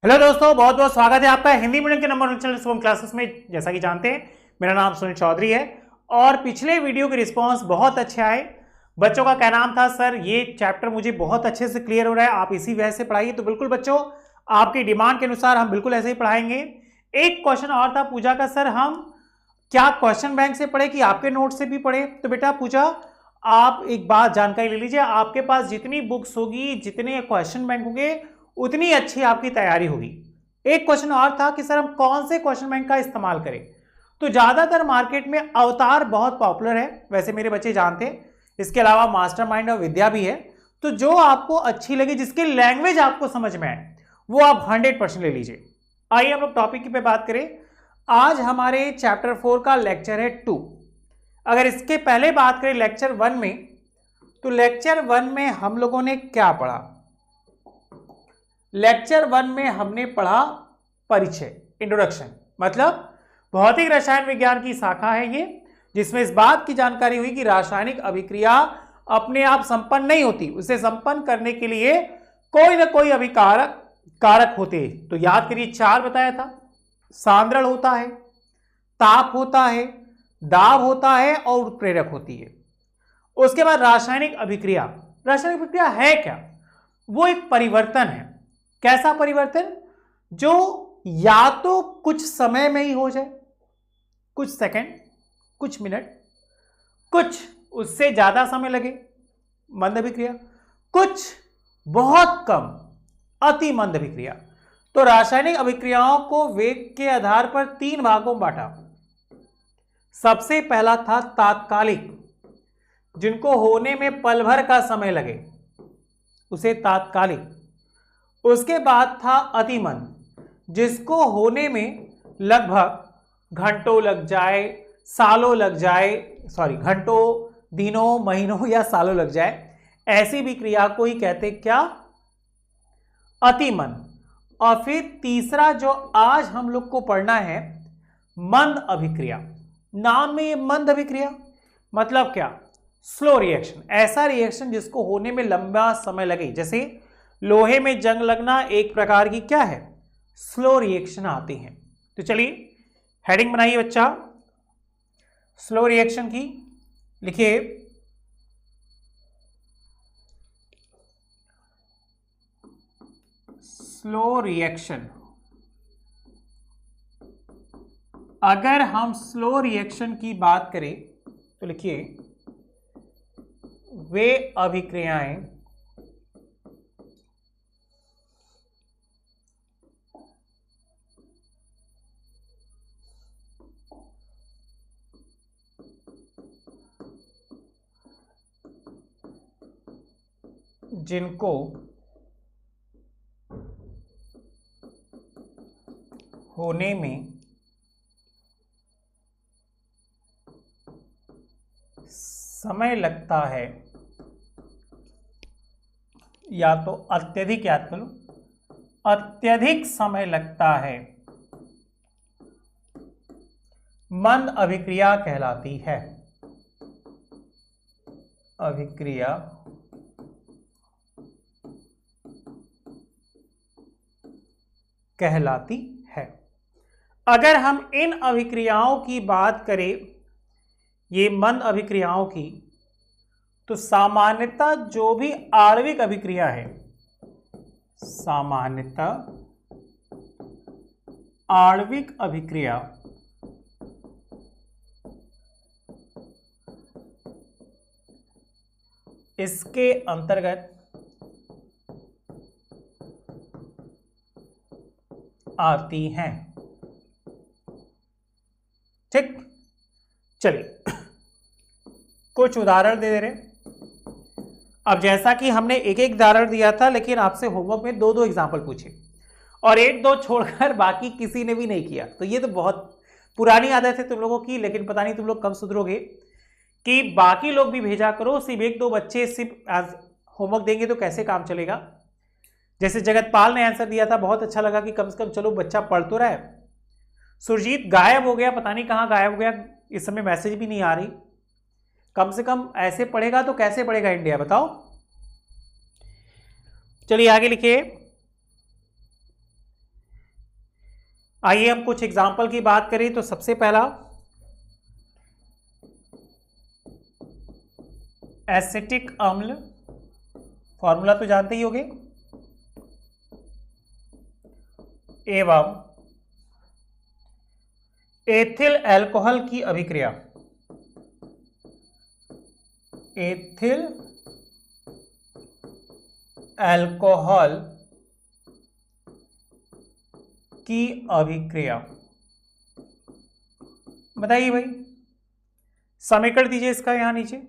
Hello दोस्तों, बहुत बहुत स्वागत है आपका हिंदी मीडियम के नंबर 1 चैनल शुभम क्लासेस में। जैसा कि जानते हैं, मेरा नाम सुनील चौधरी है और पिछले वीडियो के रिस्पांस बहुत अच्छे आए। बच्चों का क्या नाम था, सर ये चैप्टर मुझे बहुत अच्छे से क्लियर हो रहा है, आप इसी वजह से पढ़ाइए। तो बिल्कुल बच्चों, आपकी डिमांड के अनुसार हम बिल्कुल ऐसे ही पढ़ाएंगे। एक क्वेश्चन और था पूजा का, सर हम क्या क्वेश्चन बैंक से पढ़े कि आपके नोट से भी पढ़े? तो बेटा पूजा, आप एक बात जानकारी ले लीजिए, आपके पास जितनी बुक्स होगी, जितने क्वेश्चन बैंक होंगे, उतनी अच्छी आपकी तैयारी होगी। एक क्वेश्चन और था कि सर हम कौन से क्वेश्चन बैंक का इस्तेमाल करें? तो ज्यादातर मार्केट में अवतार बहुत पॉपुलर है, वैसे मेरे बच्चे जानते हैं। इसके अलावा मास्टरमाइंड और विद्या भी है। तो जो आपको अच्छी लगे, जिसकी लैंग्वेज आपको समझ में आए, वो आप 100% ले लीजिए। आइए हम लोग टॉपिक पे बात करें। आज हमारे चैप्टर 4 का लेक्चर है 2। अगर इसके पहले बात करें लेक्चर 1 में, तो लेक्चर 1 में हम लोगों ने क्या पढ़ा? लेक्चर 1 में हमने पढ़ा परिचय, इंट्रोडक्शन, मतलब भौतिक रसायन विज्ञान की शाखा है ये, जिसमें इस बात की जानकारी हुई कि रासायनिक अभिक्रिया अपने आप संपन्न नहीं होती, उसे संपन्न करने के लिए कोई ना कोई अभिकारक कारक होते हैं। तो याद करिए, 4 बताया था। सांद्रण होता है, ताप होता है, दाब होता है और उत्प्रेरक होती है। उसके बाद रासायनिक अभिक्रिया। रासायनिक अभिक्रिया है क्या? वो एक परिवर्तन है। कैसा परिवर्तन? जो या तो कुछ समय में ही हो जाए, कुछ सेकंड, कुछ मिनट, कुछ उससे ज्यादा समय लगे, मंद अभिक्रिया, कुछ बहुत कम, अति मंद अभिक्रिया। तो रासायनिक अभिक्रियाओं को वेग के आधार पर 3 भागों में बांटा। सबसे पहला था तात्कालिक, जिनको होने में पल भर का समय लगे, उसे तात्कालिक। उसके बाद था अतिमंद, जिसको होने में लगभग घंटों लग जाए, सालों लग जाए, घंटों, दिनों, महीनों या सालों लग जाए, ऐसी भी क्रिया को ही कहते क्या? अतिमंद। और फिर तीसरा जो आज हम लोग को पढ़ना है, मंद अभिक्रिया। नाम में ये मंद अभिक्रिया मतलब क्या? स्लो रिएक्शन, ऐसा रिएक्शन जिसको होने में लंबा समय लगे। जैसे लोहे में जंग लगना एक प्रकार की क्या है? स्लो रिएक्शन आती है। तो चलिए हेडिंग बनाइए बच्चा, स्लो रिएक्शन की। लिखिए स्लो रिएक्शन। अगर हम स्लो रिएक्शन की बात करें तो लिखिए वे अभिक्रियाएं जिनको होने में समय लगता है, या तो अत्यधिक, याद करो, अत्यधिक समय लगता है, मंद अभिक्रिया कहलाती है। अभिक्रिया कहलाती है। अगर हम इन अभिक्रियाओं की बात करें, ये मंद अभिक्रियाओं की, तो सामान्यतः जो भी आणविक अभिक्रिया है, सामान्यतः आणविक अभिक्रिया इसके अंतर्गत आती हैं। ठीक, चलिए कुछ उदाहरण दे रहे। अब जैसा कि हमने एक एक उदाहरण दिया था, लेकिन आपसे होमवर्क में 2-2 एग्जाम्पल पूछे और 1-2 छोड़कर बाकी किसी ने भी नहीं किया। तो ये तो बहुत पुरानी आदत है तुम लोगों की, लेकिन पता नहीं तुम लोग कब सुधरोगे कि बाकी लोग भी भेजा करो। सिर्फ 1-2 बच्चे सिर्फ होमवर्क देंगे तो कैसे काम चलेगा? जैसे जगतपाल ने आंसर दिया था, बहुत अच्छा लगा कि कम से कम चलो बच्चा पढ़ तो रहा है। सुरजीत गायब हो गया, पता नहीं कहां गायब हो गया, इस समय मैसेज भी नहीं आ रही। कम से कम ऐसे पढ़ेगा तो कैसे पढ़ेगा इंडिया, बताओ। चलिए आगे लिखिए। आइए हम कुछ एग्जाम्पल की बात करें तो सबसे पहला एसिटिक अम्ल, फॉर्मूला तो जानते ही होंगे, एवं एथिल अल्कोहल की अभिक्रिया, एथिल अल्कोहल की अभिक्रिया। बताइए भाई, समीकरण दीजिए इसका यहां नीचे।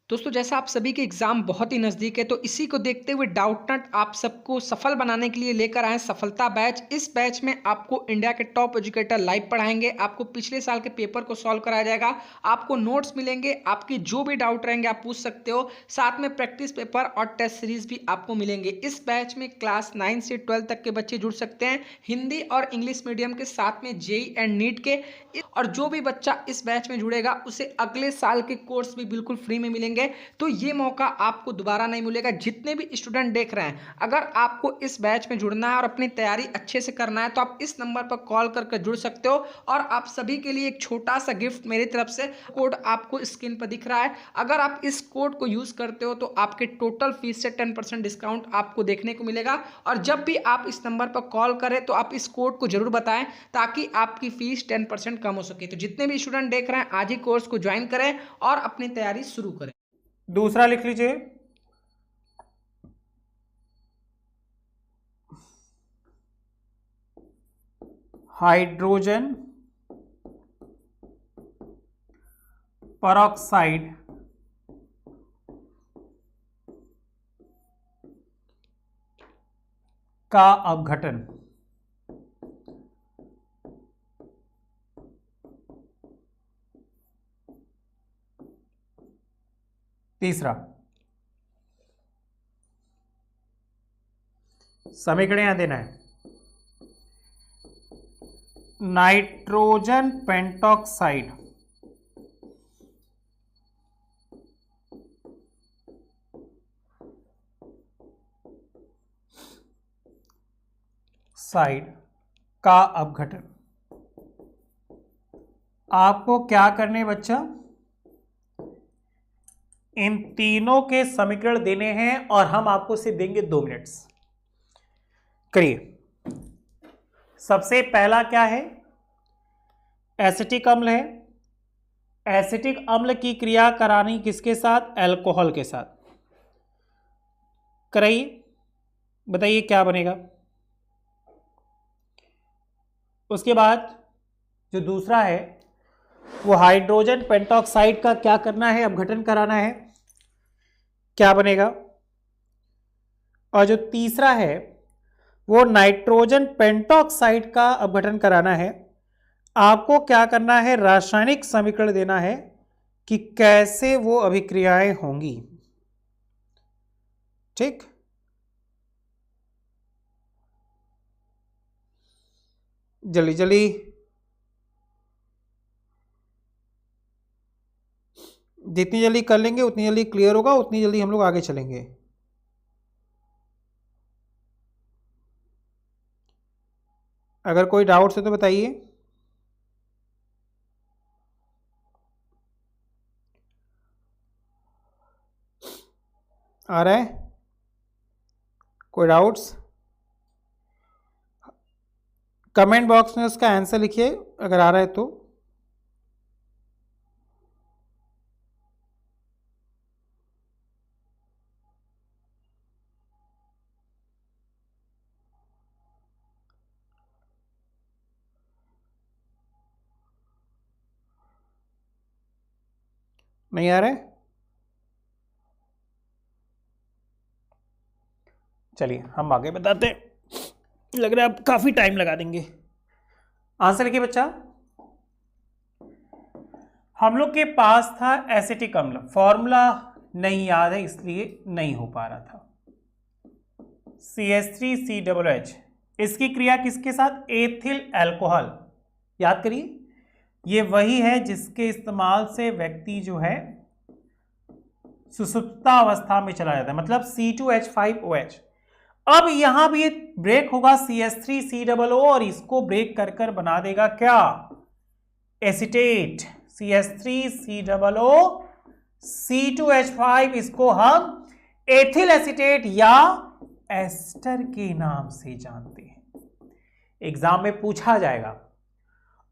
दोस्तों जैसा आप सभी के एग्जाम बहुत ही नज़दीक है, तो इसी को देखते हुए डाउटनट आप सबको सफल बनाने के लिए लेकर आए सफलता बैच। इस बैच में आपको इंडिया के टॉप एजुकेटर लाइव पढ़ाएंगे, आपको पिछले साल के पेपर को सॉल्व कराया जाएगा, आपको नोट्स मिलेंगे, आपकी जो भी डाउट रहेंगे आप पूछ सकते हो, साथ में प्रैक्टिस पेपर और टेस्ट सीरीज भी आपको मिलेंगे। इस बैच में क्लास 9 से 12 तक के बच्चे जुड़ सकते हैं, हिंदी और इंग्लिश मीडियम के, साथ में जेई एंड नीट के। और जो भी बच्चा इस बैच में जुड़ेगा उसे अगले साल के कोर्स भी बिल्कुल फ्री में मिलेंगे। तो ये मौका आपको दोबारा नहीं मिलेगा। जितने भी स्टूडेंट देख रहे हैं, अगर आपको इस बैच में जुड़ना है और अपनी तैयारी अच्छे से करना है तो आप इस नंबर पर कॉल करके जुड़ सकते हो। और आप सभी के लिए एक छोटा सा गिफ्ट मेरी तरफ से, कोड आपको स्क्रीन पर दिख रहा है, अगर आप इस कोड को यूज करते हो तो आपके टोटल फीस से 10% डिस्काउंट आपको देखने को मिलेगा। और जब भी आप इस नंबर पर कॉल करें तो आप इस कोड को जरूर बताएं ताकि आपकी फीस 10% कम हो सके। तो जितने भी स्टूडेंट देख रहे हैं आज ही कोर्स को ज्वाइन करें और अपनी तैयारी शुरू करें। दूसरा लिख लीजिए, हाइड्रोजन परऑक्साइड का अपघटन। तीसरा, समीकरण यहां देना है, नाइट्रोजन पेंटॉक्साइड साइड का अपघटन। आपको क्या करने बच्चा, इन तीनों के समीकरण देने हैं और हम आपको सिर्फ देंगे 2 मिनट्स। करिए। सबसे पहला क्या है, एसिटिक अम्ल है। एसिटिक अम्ल की क्रिया करानी किसके साथ, अल्कोहल के साथ। कराइए, बताइए क्या बनेगा। उसके बाद जो दूसरा है वो हाइड्रोजन पेंटॉक्साइड का क्या करना है, अपघटन कराना है, क्या बनेगा। और जो तीसरा है वो नाइट्रोजन पेंटॉक्साइड का अपघटन कराना है। आपको क्या करना है, रासायनिक समीकरण देना है कि कैसे वो अभिक्रियाएं होंगी। ठीक, जल्दी जल्दी, जितनी जल्दी कर लेंगे उतनी जल्दी क्लियर होगा, उतनी जल्दी हम लोग आगे चलेंगे। अगर कोई डाउट्स है तो बताइए। आ रहा है कोई डाउट्स? कमेंट बॉक्स में उसका आंसर लिखिए अगर आ रहा है तो। नहीं आ रहा है? चलिए हम आगे बताते हैं, लग रहा है अब काफी टाइम लगा देंगे। आंसर लिखिए बच्चा। हम लोग के पास था एसिटिक अम्ल, फॉर्मूला नहीं याद है इसलिए नहीं हो पा रहा था। CH3COOH, इसकी क्रिया किसके साथ, एथिल अल्कोहल। याद करिए, ये वही है जिसके इस्तेमाल से व्यक्ति जो है सुषुप्ता अवस्था में चला जाता है, मतलब C2H5OH। अब यहां भी ब्रेक होगा CH3COO और इसको ब्रेक कर कर बना देगा क्या, एसीटेट, CH3COO C2H5, इसको हम एथिल एसीटेट या एस्टर के नाम से जानते हैं, एग्जाम में पूछा जाएगा।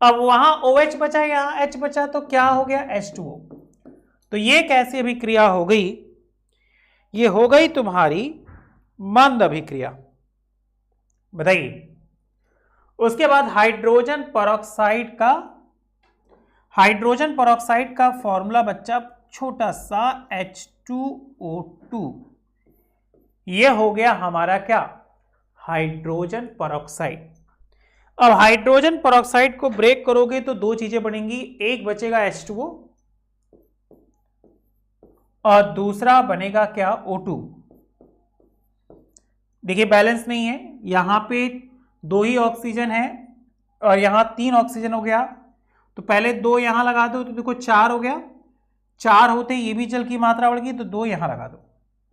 अब वहां OH बचा, यहां H बचा, तो क्या हो गया, H2O। तो ये कैसी अभिक्रिया हो गई, ये हो गई तुम्हारी मंद अभिक्रिया, बताइए। उसके बाद हाइड्रोजन पेरोक्साइड का फॉर्मूला बच्चा छोटा सा H2O2, ये हो गया हमारा क्या, हाइड्रोजन पेरोक्साइड। अब हाइड्रोजन पेरोक्साइड को ब्रेक करोगे तो दो चीजें बनेंगी, एक बचेगा H2O और दूसरा बनेगा क्या, O2। देखिए बैलेंस नहीं है, यहां पे 2 ही ऑक्सीजन है और यहां 3 ऑक्सीजन हो गया, तो पहले 2 यहां लगा दो तो देखो 4 हो गया, 4 होते ये भी जल की मात्रा बढ़ गई तो 2 यहां लगा दो,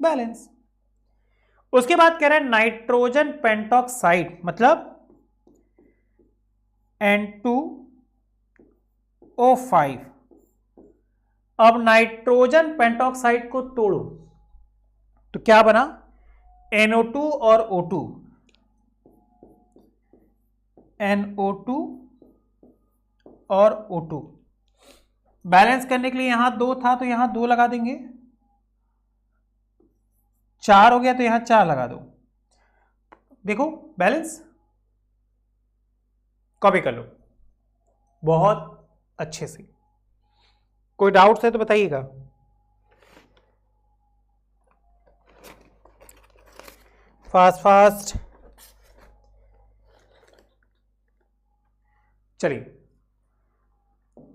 बैलेंस। उसके बाद कह रहे हैं नाइट्रोजन पेंटॉक्साइड, मतलब N2O5। अब नाइट्रोजन पेंटॉक्साइड को तोड़ो तो क्या बना, NO2 और O2, NO2 और O2। बैलेंस करने के लिए यहां 2 था तो यहां 2 लगा देंगे, 4 हो गया तो यहां 4 लगा दो, देखो बैलेंस, कॉपी कर लो बहुत अच्छे से। कोई डाउट्स है तो बताइएगा। फास्ट चलिए,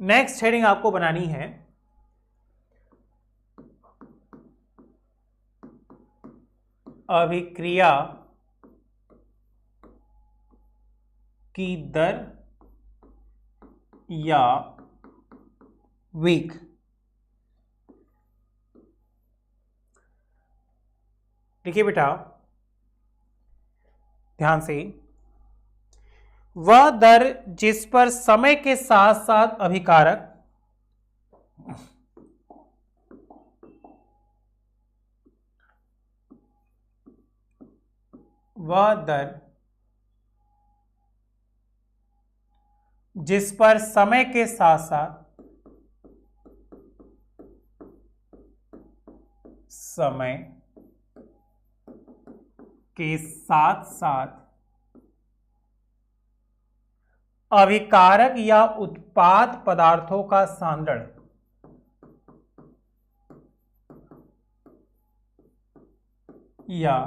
नेक्स्ट हेडिंग आपको बनानी है अभिक्रिया की दर या वेग। देखिए बेटा ध्यान से, वह दर जिस पर समय के साथ साथ अभिकारक वह दर जिस पर समय के साथ साथ अभिकारक या उत्पाद पदार्थों का सांद्रण या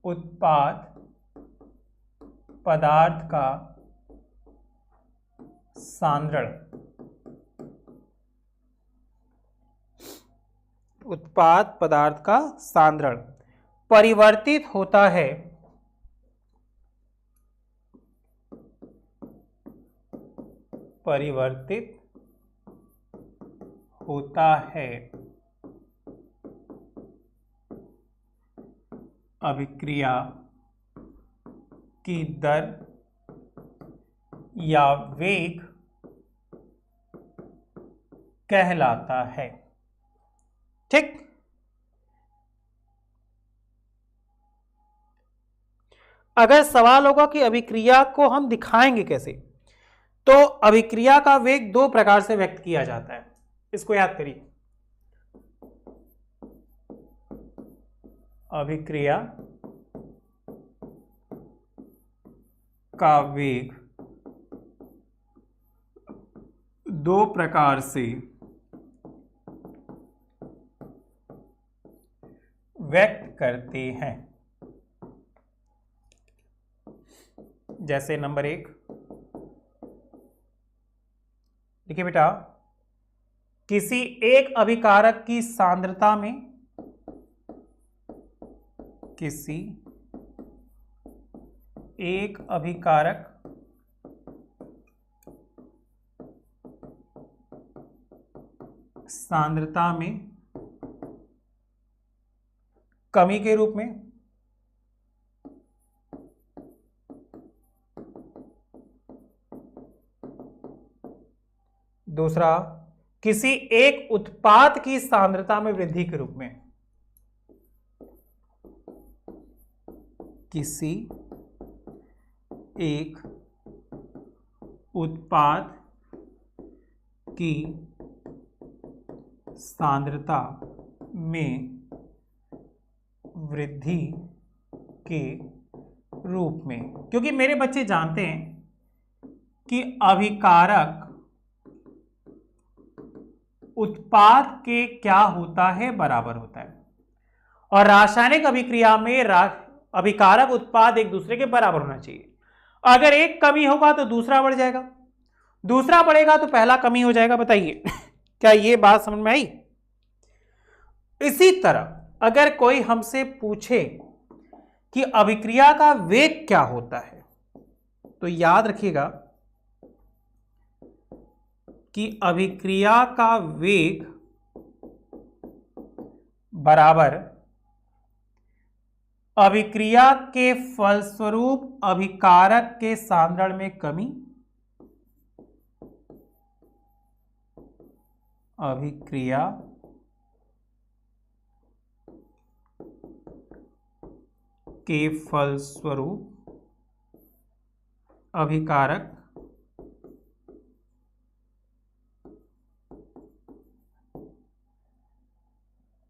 उत्पाद पदार्थ का सांद्रण, उत्पाद पदार्थ का सांद्रण परिवर्तित होता है अभिक्रिया की दर या वेग कहलाता है। ठीक, अगर सवाल होगा कि अभिक्रिया को हम दिखाएंगे कैसे, तो अभिक्रिया का वेग 2 प्रकार से व्यक्त किया जाता है, इसको याद करिए। अभिक्रिया का वेग 2 प्रकार से व्यक्त करते हैं। जैसे नंबर 1, देखिए बेटा, किसी एक अभिकारक की सांद्रता में किसी एक अभिकारक सांद्रता में कमी के रूप में दूसरा किसी एक उत्पाद की सांद्रता में वृद्धि के रूप में, किसी एक उत्पाद की सांद्रता में वृद्धि के रूप में। क्योंकि मेरे बच्चे जानते हैं कि अभिकारक उत्पाद के क्या होता है, बराबर होता है, और रासायनिक अभिक्रिया में अभिकारक उत्पाद एक दूसरे के बराबर होना चाहिए। अगर एक कमी होगा तो दूसरा बढ़ जाएगा, दूसरा बढ़ेगा तो पहला कमी हो जाएगा। बताइए क्या ये बात समझ में आई? इसी तरह अगर कोई हमसे पूछे कि अभिक्रिया का वेग क्या होता है, तो याद रखिएगा कि अभिक्रिया का वेग बराबर अभिक्रिया के फलस्वरूप अभिकारक के सांद्रण में कमी, अभिक्रिया के फलस्वरूप अभिकारक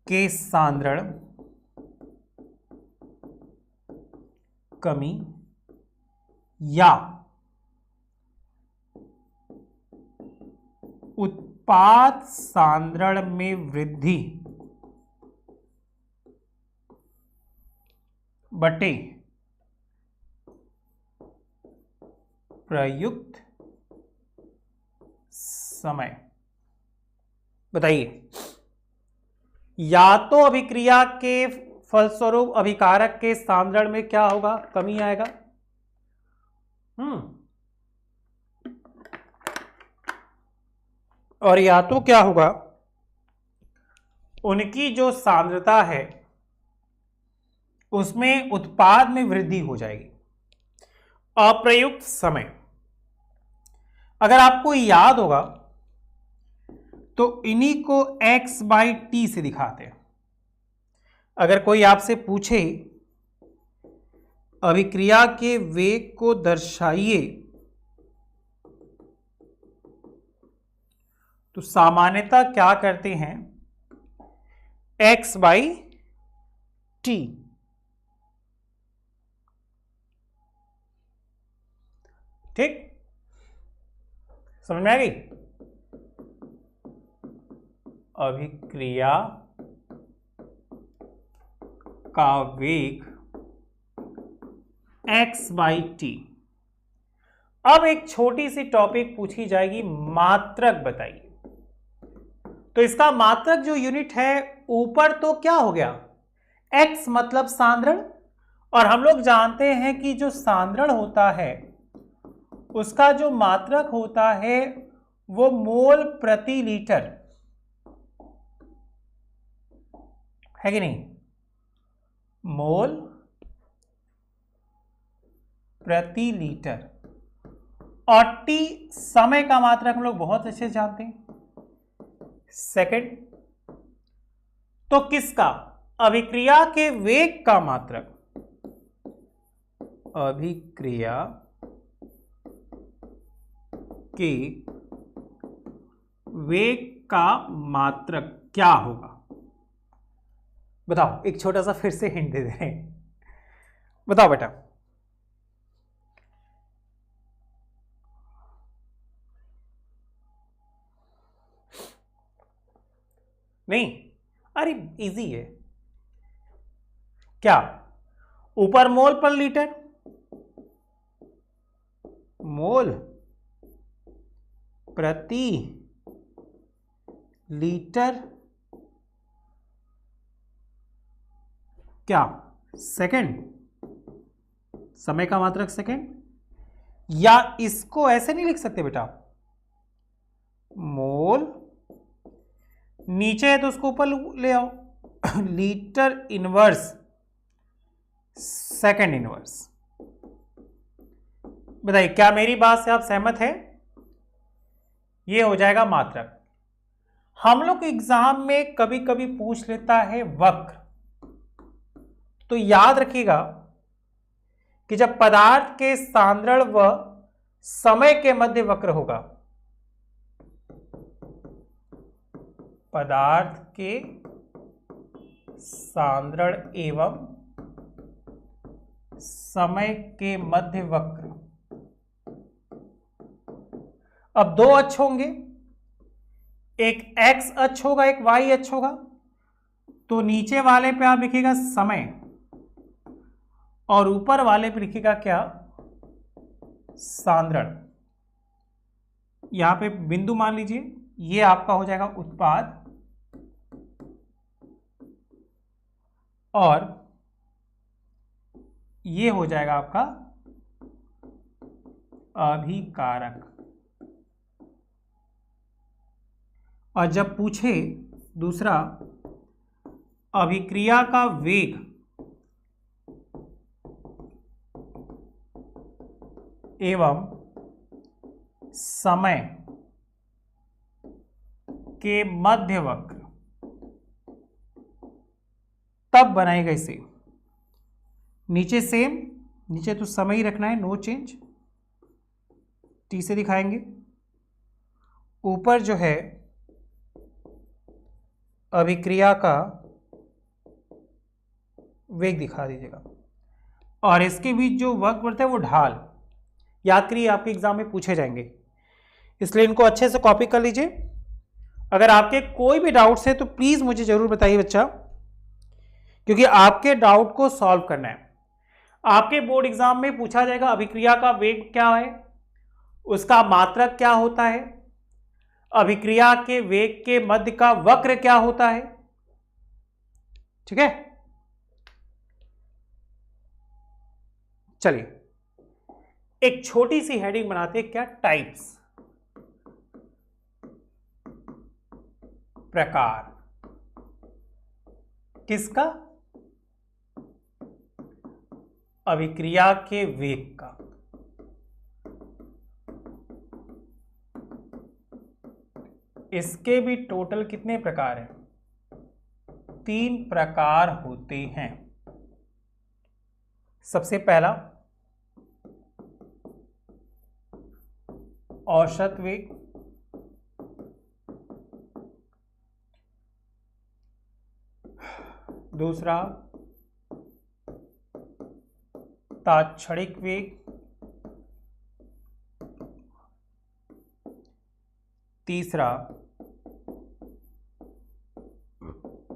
के सांद्रण कमी, या उत्पाद सांद्रण में वृद्धि बटे प्रयुक्त समय। बताइए, या तो अभिक्रिया के फलस्वरूप अभिकारक के सांद्रण में क्या होगा, कमी आएगा, और या तो क्या होगा, उनकी जो सांद्रता है उसमें उत्पाद में वृद्धि हो जाएगी। अप्रयुक्त समय, अगर आपको याद होगा तो इन्हीं को x/t से दिखाते हैं। अगर कोई आपसे पूछे अभिक्रिया के वेग को दर्शाइए, तो सामान्यतः क्या करते हैं, x/t। ठीक, समझ में आ गई? अभिक्रिया का वेग x/t। अब एक छोटी सी टॉपिक पूछी जाएगी, मात्रक बताइए। तो इसका मात्रक जो यूनिट है, ऊपर तो क्या हो गया, x मतलब सांद्रण, और हम लोग जानते हैं कि जो सांद्रण होता है उसका जो मात्रक होता है वो मोल प्रति लीटर है कि नहीं, मोल प्रति लीटर। और t समय का मात्रक हम लोग बहुत अच्छे से जानते हैं, सेकंड। तो किसका, अभिक्रिया के वेग का मात्रक, अभिक्रिया के वेग का मात्रक क्या होगा? बताओ, एक छोटा सा फिर से हिंट दे रहे हैं, बताओ बेटा। नहीं, अरे इजी है। क्या, ऊपर मोल पर लीटर, मोल प्रति लीटर क्या, सेकंड, समय का मात्रक सेकंड। या इसको ऐसे नहीं लिख सकते बेटा, मोल, नीचे है तो उसको ऊपर ले आओ, लीटर इनवर्स सेकंड इनवर्स। बताइए, क्या मेरी बात से आप सहमत हैं? ये हो जाएगा मात्रक। हम लोग एग्जाम में कभी कभी पूछ लेता है वक्र, तो याद रखिएगा कि जब पदार्थ के सांद्रण व समय के मध्य वक्र होगा, पदार्थ के सांद्रण एवं समय के मध्य वक्र, अब दो अक्ष होंगे, एक x अक्ष होगा, एक y अक्ष होगा। तो नीचे वाले पे आप लिखिएगा समय और ऊपर वाले पे लिखिएगा क्या, सांद्रण। यहां पे बिंदु मान लीजिए, ये आपका हो जाएगा उत्पाद और ये हो जाएगा आपका अभिकारक। और जब पूछे दूसरा अभिक्रिया का वेग एवं समय के मध्य वक्र, तब बनाएगा इसे। नीचे सेम, नीचे तो समय ही रखना है, नो चेंज, टी से दिखाएंगे। ऊपर जो है अभिक्रिया का वेग दिखा दीजिएगा और इसके बीच जो वक्र बढ़ता है वो ढाल। याद करिए, आपके एग्जाम में पूछे जाएंगे, इसलिए इनको अच्छे से कॉपी कर लीजिए। अगर आपके कोई भी डाउट्स है तो प्लीज मुझे जरूर बताइए बच्चा, क्योंकि आपके डाउट को सॉल्व करना है। आपके बोर्ड एग्जाम में पूछा जाएगा अभिक्रिया का वेग क्या है, उसका मात्रक क्या होता है, अभिक्रिया के वेग के मध्य का वक्र क्या होता है। ठीक है, चलिए एक छोटी सी हेडिंग बनाते हैं, क्या, टाइप्स, प्रकार। किसका, अभिक्रिया के वेग का। इसके भी टोटल कितने प्रकार हैं, 3 प्रकार होते हैं। सबसे पहला औसत वेग, दूसरा तात्क्षणिक वेग, तीसरा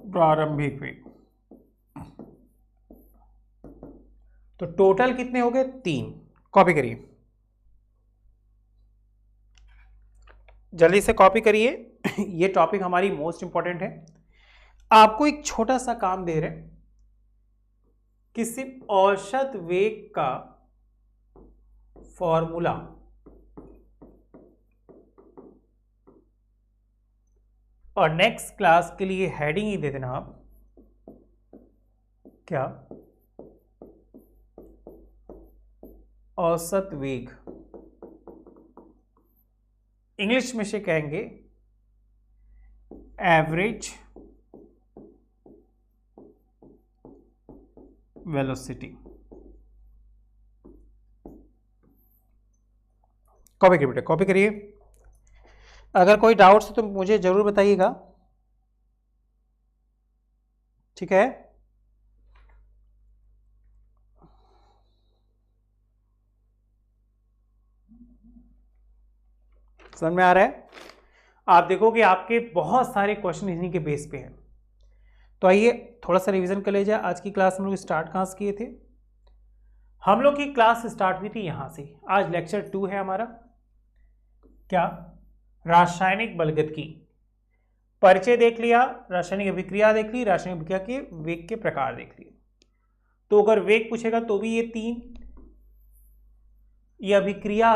प्रारंभिक वेग। तो टोटल कितने हो गए, 3। कॉपी करिए, जल्दी से कॉपी करिए। ये टॉपिक हमारी मोस्ट इंपॉर्टेंट है। आपको एक छोटा सा काम दे रहे हैं कि सिर्फ औसत वेग का फॉर्मूला और नेक्स्ट क्लास के लिए हेडिंग ही दे देना आप, क्या, औसत वेग। इंग्लिश में से कहेंगे एवरेज वेलोसिटी। कॉपी करिए बेटा, कॉपी करिए। अगर कोई डाउट्स है तो मुझे जरूर बताइएगा, ठीक है। समझ में आ रहा है? आप देखो कि आपके बहुत सारे क्वेश्चन इन्हीं के बेस पे हैं। तो आइए थोड़ा सा रिवीजन कर ले जाए। आज की क्लास हम लोग स्टार्ट कहाँ से किए थे? हम लोग की क्लास स्टार्ट हुई थी यहाँ से। आज लेक्चर 2 है हमारा, क्या, रासायनिक बलगतिकी। परिचय देख लिया, रासायनिक अभिक्रिया देख ली, रासायनिक अभिक्रिया के वेग के प्रकार देख लिए। तो अगर वेग पूछेगा तो भी ये 3, ये अभिक्रिया,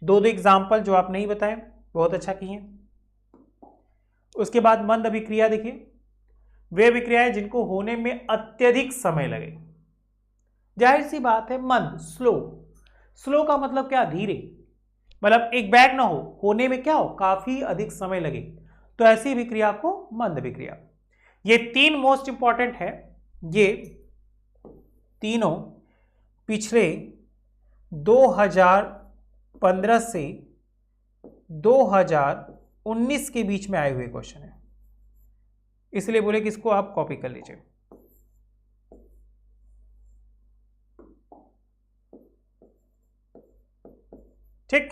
2 एग्जाम्पल जो आप नहीं बताए, बहुत अच्छा किए। उसके बाद मंद अभिक्रिया देखिए, वे अभिक्रियाएं जिनको होने में अत्यधिक समय लगे। जाहिर सी बात है, मंद, स्लो। स्लो का मतलब क्या, धीरे। मतलब एक बैग ना हो, होने में क्या हो, काफी अधिक समय लगे, तो ऐसी अभिक्रिया को मंद अभिक्रिया। ये 3 मोस्ट इंपॉर्टेंट है, ये तीनों पिछले 2015 से 2019 के बीच में आए हुए क्वेश्चन है, इसलिए बोले कि इसको आप कॉपी कर लीजिए। ठीक,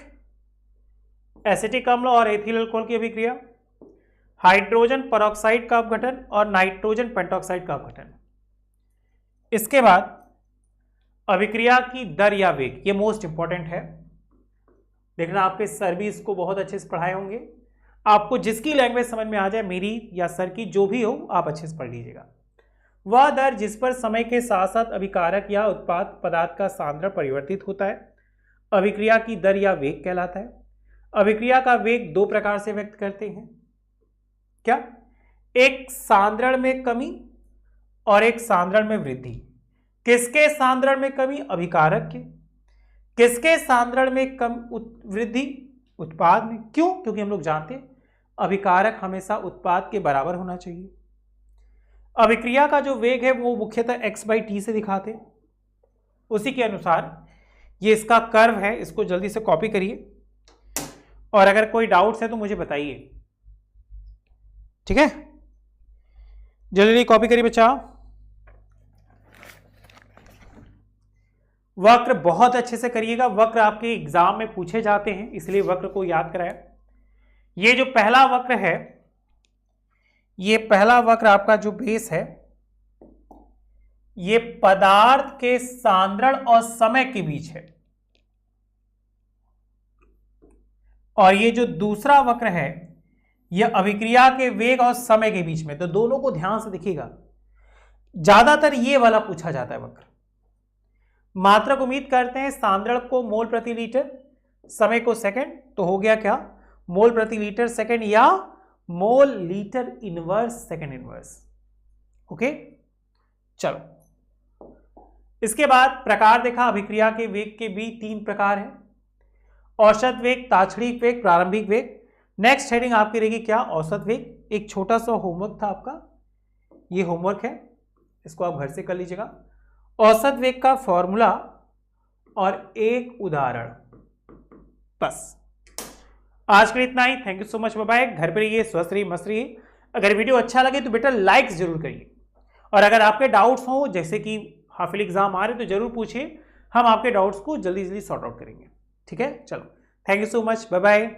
एसिटिक अम्ल और एथिल अल्कोहल की अभिक्रिया, हाइड्रोजन परऑक्साइड का अपघटन और नाइट्रोजन पेंटॉक्साइड का अपघटन। इसके बाद अभिक्रिया की दर या वेग, ये मोस्ट इंपॉर्टेंट है। देखना आपके सर भी इसको बहुत अच्छे से पढ़ाए होंगे, आपको जिसकी लैंग्वेज समझ में आ जाए, मेरी या सर की जो भी हो, आप अच्छे से पढ़ लीजिएगा। वह दर जिस पर समय के साथ साथ अभिकारक या उत्पाद पदार्थ का सांद्रण परिवर्तित होता है, अभिक्रिया की दर या वेग कहलाता है। अभिक्रिया का वेग 2 प्रकार से व्यक्त करते हैं, क्या? एक सांद्रण में कमी और एक सांद्रण में वृद्धि। किसके सांद्रण में कमी? अभिकारक के। किसके सांद्रण में कम वृद्धि? उत्पाद में। क्यों? क्योंकि हम लोग जानते हैं अभिकारक हमेशा उत्पाद के बराबर होना चाहिए। अभिक्रिया का जो वेग है वो मुख्यतः x/t से दिखाते हैं। उसी के अनुसार ये इसका कर्व है, इसको जल्दी से कॉपी करिए और अगर कोई डाउट्स है तो मुझे बताइए। ठीक है, जल्दी कॉपी करिए बच्चा। वक्र बहुत अच्छे से करिएगा, वक्र आपके एग्जाम में पूछे जाते हैं, इसलिए वक्र को याद कराया। ये जो पहला वक्र है, ये पहला वक्र आपका जो बेस है, ये पदार्थ के सांद्रण और समय के बीच है, और ये जो दूसरा वक्र है यह अभिक्रिया के वेग और समय के बीच में। तो दोनों को ध्यान से देखिएगा, ज्यादातर ये वाला पूछा जाता है वक्र। मात्रक उम्मीद करते हैं, सांद्रण को मोल प्रति लीटर, समय को सेकंड, तो हो गया क्या? मोल प्रति लीटर सेकंड या mole litre inverse second inverse. Okay, चलो इसके बाद प्रकार देखा, अभिक्रिया के वेग के भी 3 प्रकार हैं, औसत वेग, ताक्षणिक वेग, प्रारंभिक वेग। नेक्स्ट हेडिंग आपकी रहेगी क्या? औसत वेग। एक छोटा सा होमवर्क था आपका, ये होमवर्क है, इसको आप घर से कर लीजिएगा। औसत वेग का फॉर्मूला और एक उदाहरण, बस। आज के लिए इतना ही। Thank you so much, bye bye. घर पर रहिए, स्वस्थ रहिए, मस्त रहिए। अगर वीडियो अच्छा लगे तो बेटा लाइक जरूर करिए, और अगर आपके डाउट्स हो, जैसे कि हाफिल एग्जाम आ रहे, तो जरूर पूछिए, हम आपके डाउट्स को जल्दी जल्दी सॉर्ट आउट करेंगे। ठीक है, चलो, thank you so much, bye bye.